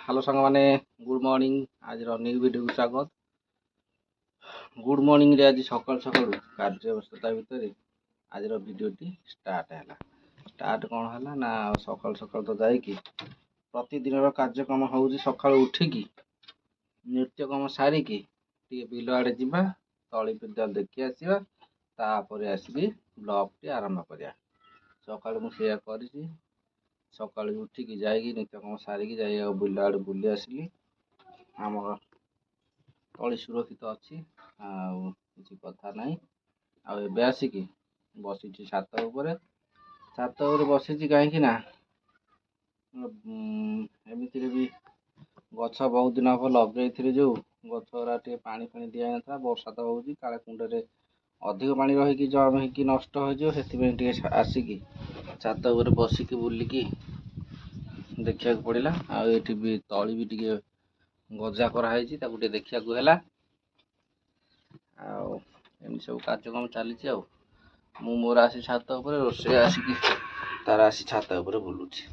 Hello सांग माने good morning. आज न्यू वीडियो को स्वागत। गुड मॉर्निंग रे आज सकाल सकाल कार्य व्यस्तता भितर आज वीडियो टी स्टार्ट है। स्टार्ट कौन है ना सकाल सकाल तो जाए कि प्रतिदिन कार्यक्रम हूँ सका उठिकी नित्यकम सारिकी बिल आड़े जा तली विद्या देखी आसवा तापर आसिक ब्लॉग टी आरंभ करिया। सकाल मुझे कर सका उठिकी जाकि नित्यकम सारिकी जा बिल आड़े बुली आसली। आमर तली सुरक्षित अच्छी किसी कथा ना आबे आसिक बसी छात बसी कहीं एमती भी गछ बहुत दिन हम लगे जो गचरा टे पानी फानी दिया था वर्षा तो हो काले कुंडे अधिक पानी रहीकि जम हो नष्ट हो आसिक छात बसिक बुलिकी देखा पड़ा। आठ भी तली भी टे गजा कराई देखा एम सब कार्यक्रम चली मु मोर आसी छात रोषे आसिक तार आसी छात बुलूची।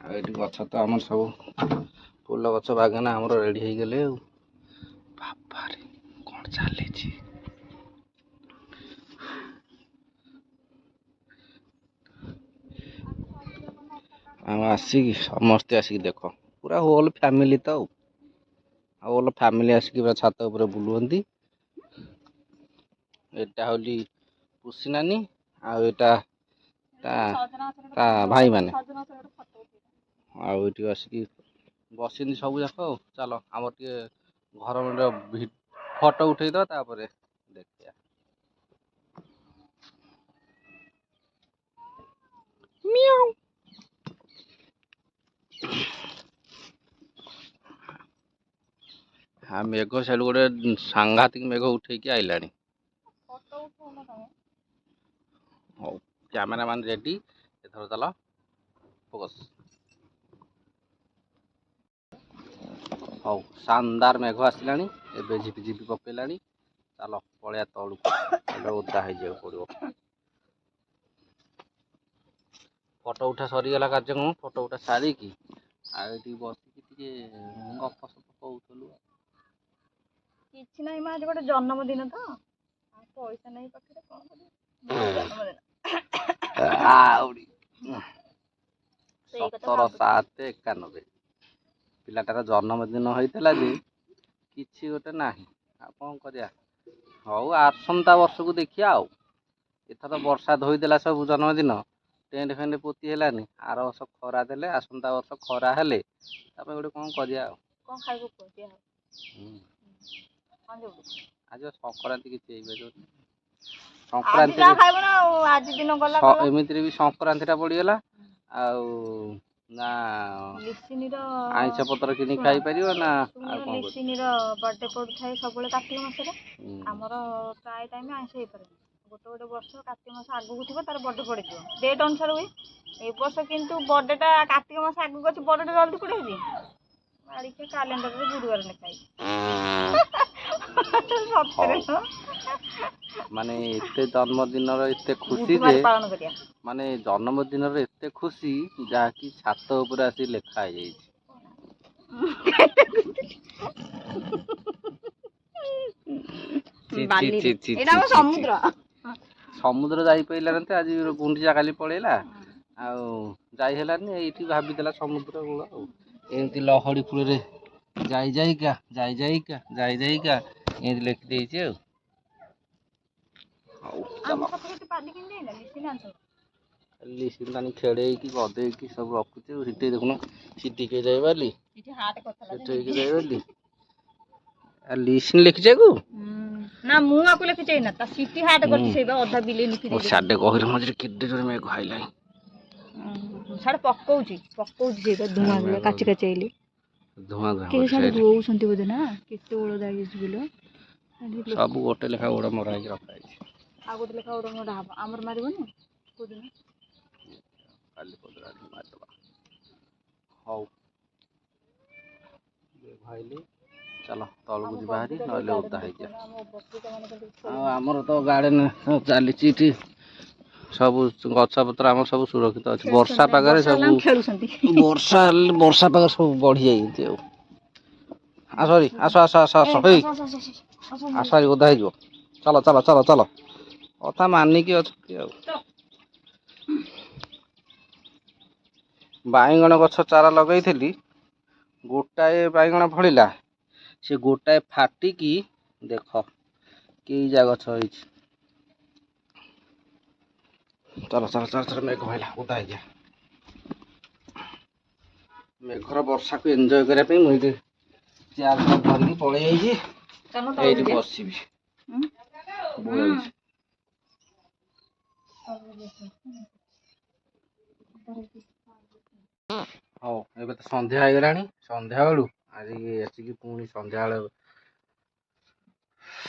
आठ गछ तो आम सब फूल गछ बागान आमर रेडी हो गले। बाबारे कौन चली आसिक समस्ते आसिक देख पूरा होल फैमिली तो होल फैमिली आसिक पूरा छात बुलुंदी। एटा होली पुसी नानी आटा भाई माने आठी आसिक बस सब जाक चल आम टे घर मंडल फोटो उठेद तापर देखिया। हाँ मेघ साइड गोटे सांघातिक मेघ उठेकी आइला। कैमेरा मैन रेडी एथर चल फोकस। हौ शानदार मेघ आसला एवं झिपि झिपि पकेला। चल पलिया तलू ओदा हो पड़ो। फोटो उठा सरीगला कार्यक्रम फोटो उठा सारिकी आई बसिकी गप सप कहूलु किछि नाही आज गोटे जन्मदिन तो पैसा नहीं पाखे कौन 17/7/91 पिलाटार जन्मदिन होता जे किसी गोटे ना कौन कर। हौ आसंता वर्ष को देखिया एथर वर्षा धोईदेला सब जन्मदिन टेंट फेंट पोती हेलानी आर वर्ष खरा देले आसंता वर्ष खरा हेले गोटे कौन कर। आज संक्रांति किसी संक्रांति एमती भी संक्रांति पड़गला ना आईष पत्र कि खाई पार ना बर्थडे पड़े सब कार्तिक मस आमर प्राय टाइम आईष हो पारे गोटे गोटे वर्ष कार्तिक मस आगू थी तार बर्थडे पड़े डेट अनुसार हुए ए वर्ष किंतु बर्थडेटा कार्तिक मस आगू अच्छी बर्थडे जल्दी पड़े मारिके कैलेंडर रे गुरुवार लिखाई माने एते जन्मदिन एते खुशी जे पालन करिया माने जन्मदिन एते खुशी जहाँकि छात उपर आसी लेखा समुद्र समुद्र जाई पाइला आज गुंडीचा काली पड़ेला जाई हेलानी एठी भाबीदेला समुद्र कूल एमती लहड़ी कूल जाइका एमती लिखिदे लिसिन खेड़े गदे सब रखुचे सीटे देखुन सीटिके जाए बाली लिसिन लिखिचे को ना मुआ को लिखिचे ना ता सिटी हाट करछि सेबा अधा बिले लिखि दे साडे गहिर मझरे केडे जोरे मेघ आइलानी साडे पक्कौछि सेबा धुआ काची काचैली धुआ के साडे धुओ संति बदे ना केते ओळ दाइस बिलो सब गोटे लेखा ओड़ा मरा रखा आ गोटे लेखा ओड़ा मोडा हमर मारिबनी को दिन काली पदरा मारदबा हौ भाईली चलो तल को बाहरी ना ओदा आमर तो गार्डन चली ସବୁ ଗଛ ପତ୍ର ଆମର ସବୁ ସୁରକ୍ଷିତ ଅଛି। ବର୍ଷା ପାଗରେ ସବୁ ଖେଳୁଛନ୍ତି। ବର୍ଷା ପାଗ ସବୁ ବଢି ଯାଇଛି ଆଉ। ଆସ ଆସ ଆସ ଆସ ଆସ ହେଇ ଆସ ହାରି ଓଦା ହେଇଯିବ। ଚାଲ ଚାଲ ଚାଲ ଚାଲ କଥା ମାନିକି ଅଛନ୍ତି ଆଉ। ବାଇଗଣ ଗଛ ଚାରା ଲଗେଇଥିଲି, ଗୋଟାଏ ବାଇଗଣ ଫଳିଲା, ସେ ଗୋଟାଏ ଫାଟିକି ଦେଖ କେଇଜା ଗଛ ହେଇଛି। ଚାଲ ଚାଲ ଚାଲ ଚାଲ ମେଘ ହେଲା ଓଦା ହେଇଯିବା। ମେଘର ବର୍ଷାକୁ ଏନ୍ଜୟ କରିବା ପାଇଁ ମୁଁ ଏଇଠି ଚେୟାର ଧରିକି ପଳେଇ ଆଇଛି, ଏଇଠି ବସିବି। ହଉ ଏବେ ତ ସନ୍ଧ୍ୟା ହେଇଗଲାଣି, ସନ୍ଧ୍ୟା ବେଳୁ ଆଜି ଆସିକି ପୁଣି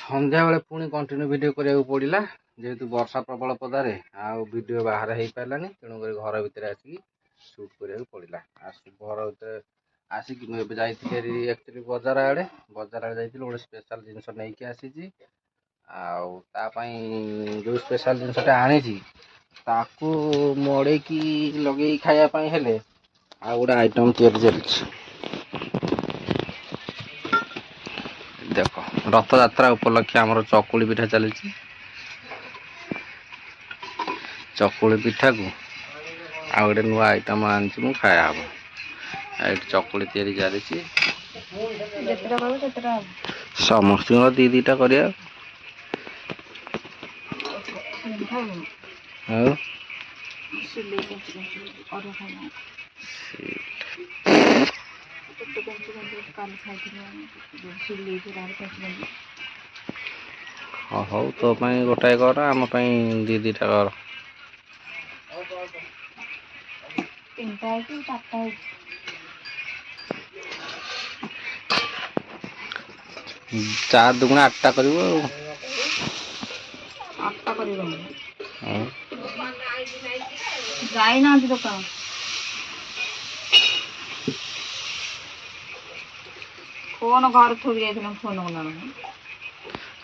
ସନ୍ଧ୍ୟାବେଳେ ପୁଣି କଣ୍ଟିନ୍ୟୁ ଭିଡ଼ିଓ କରିବାକୁ ପଡ଼ିଲା, ଯେହେତୁ ବର୍ଷା ପ୍ରବଳ ପଦାରେ ଆଉ ଭିଡ଼ିଓ ବାହାରେ ହେଇପାରିଲାନି, ତେଣୁକରି ଘର ଭିତରେ ଆସିକି ସୁଟ୍ କରିବାକୁ ପଡ଼ିଲା। ଘର ଭିତରେ ଆସିକି ମୁଁ ଏବେ ଯାଇଥିଲି ଆକ୍ଚୁଆଲି ବଜାର ଆଡ଼େ ଯାଇଥିଲି, ଗୋଟେ ସ୍ପେଶାଲ ଜିନିଷ ନେଇକି ଆସିଛି। ଆଉ ତା ପାଇଁ ଯେଉଁ ସ୍ପେଶାଲ ଜିନିଷଟା ଆଣିଛି ତାକୁ ମଡ଼େଇକି ଲଗେଇକି ଖାଇବା ପାଇଁ ହେଲେ ଆଉ ଗୋଟେ ଆଇଟମ୍ ତିଆରି ଚାଲିଛି। ଦେଖ ରଥଯାତ୍ରା ଉପଲକ୍ଷେ ଆମର ଚକୁଳି ପିଠା ଚାଲିଛି। ଚକୁଳି ପିଠାକୁ ଆଉ ଗୋଟେ ନୂଆ ଆଇଟମ୍ ଆଣିଛି ମୁଁ ଖାଇବା ହେବ। ଏଇଠି ଚକୁଳି ତିଆରି ଚାଲିଛି। ସମସ୍ତଙ୍କର ଦି ଦିଟା କରିବା ଆଉ ହଉ ତୋ ପାଇଁ ଗୋଟାଏ କର, ଆମ ପାଇଁ ଦି ଦିଟା କର। ତିନିଟା ହେଇଛି ଚାରିଟା ହେଇଛି। 4 ଦୁଗୁଣେ 8ଟା କରିବୁ ଆଉ। 8ଟା କରିବନି, ଯାଇନାହାନ୍ତି ଦୋକାନ। ଫୋନ ଘରେ ଥୋଇ ଯାଇଥିଲେ, ଫୋନ କଲାବେଳକୁ।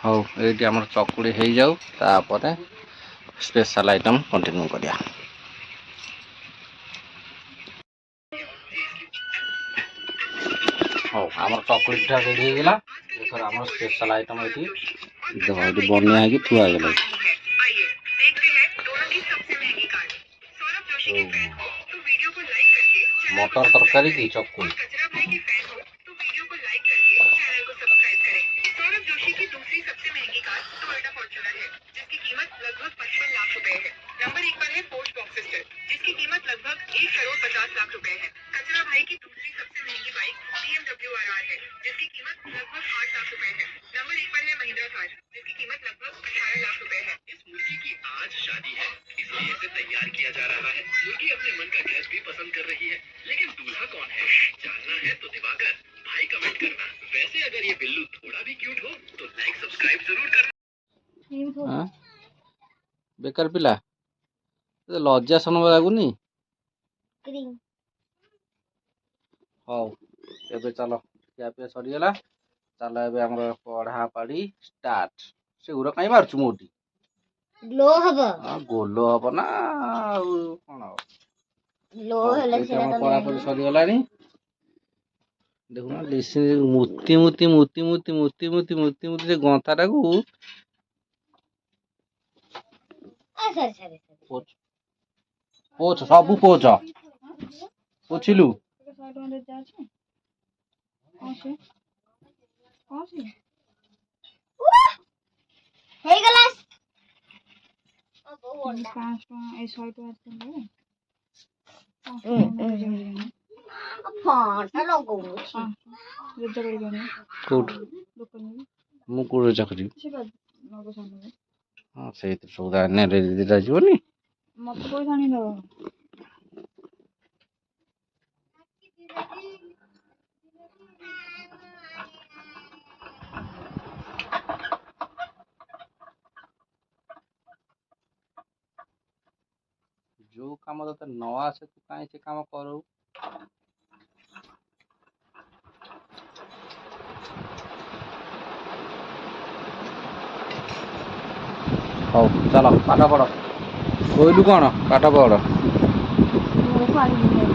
ହଉ ଏଇଠି ଆମର ଚକୁଳି ହେଇଯାଉ, ତାପରେ ସ୍ପେଶାଲ ଆଇଟମ୍ କଣ୍ଟିନ୍ୟୁ କରିବା। ହଉ ଆମର ଚକୁଳି ପିଠା ରେଡ଼ି ହେଇଗଲା। ଏଥର ଆମର ସ୍ପେଶାଲ ଆଇଟମ୍ ଏଠି ବନିଆ ହେଇକି ଥୁଆ ହେଇଗଲା। मटर तरकारी की चकुली। नंबर 1 पर है पोस्ट बॉक्स सिस्टम, जिसकी कीमत लगभग 1,50,00,000 रुपए है। कचरा भाई की दूसरी सबसे महंगी बाइक BMW RR है, जिसकी कीमत लगभग 8 लाख रुपए है। नंबर 1 पर है महिंद्रा थार, जिसकी कीमत लगभग 18 लाख रुपए है। इस मुर्गी की आज शादी है, इसलिए इसे तैयार किया जा रहा है। मुर्गी अपने मन का ड्रेस भी पसंद कर रही है, लेकिन दूल्हा कौन है जानना है तो दिवाकर भाई कमेंट करना। वैसे अगर ये बिल्लू थोड़ा भी क्यूट हो तो लाइक सब्सक्राइब जरूर करना। बेकार पिला लज्जा शरम लाଗୁନି। ହଉ ଏବେ ଚାଲ ଖିଆପିଆ ସରିଗଲା, ଚାଲ ଏବେ ଆମର ପଢାପଢି ଷ୍ଟାର୍ଟ। ସେଗୁରା କାଇଁ ମାରୁଛୁ ମୋଠି? ଗ୍ଲୋ ହବ ନା ଆଉ କଣ ହବ? ପଢାପଢି ସରିଗଲାଣି। ଦେଖୁନ ମୁତି ସେ ଗନ୍ଥାଟାକୁ ପୋଛ, ସବୁ ପୋଛ। ପୋଛିଲୁ? ହେଇଗଲା। 500 ଟଙ୍କା ଏ 100 ଟଙ୍କା ମୁଁ କୋଉଠି ଚାକିରି? ହଁ ସେଇଥିରେ ସଉଦା ଆଣିଲେ ଦିଟା ଯିବନି। ମତେ ପଇସା ଆଣିକି ଦବ। ଯୋଉ କାମ ତତେ ନ ଆସେ ତୁ କାହିଁ ସେ କାମ କରୁ? ହଉ ଚାଲ ପାଠ ପଢ। କହିଲୁ କ'ଣ ପାଠ ପଢ଼। ଘରକୁ ଆଣିବି।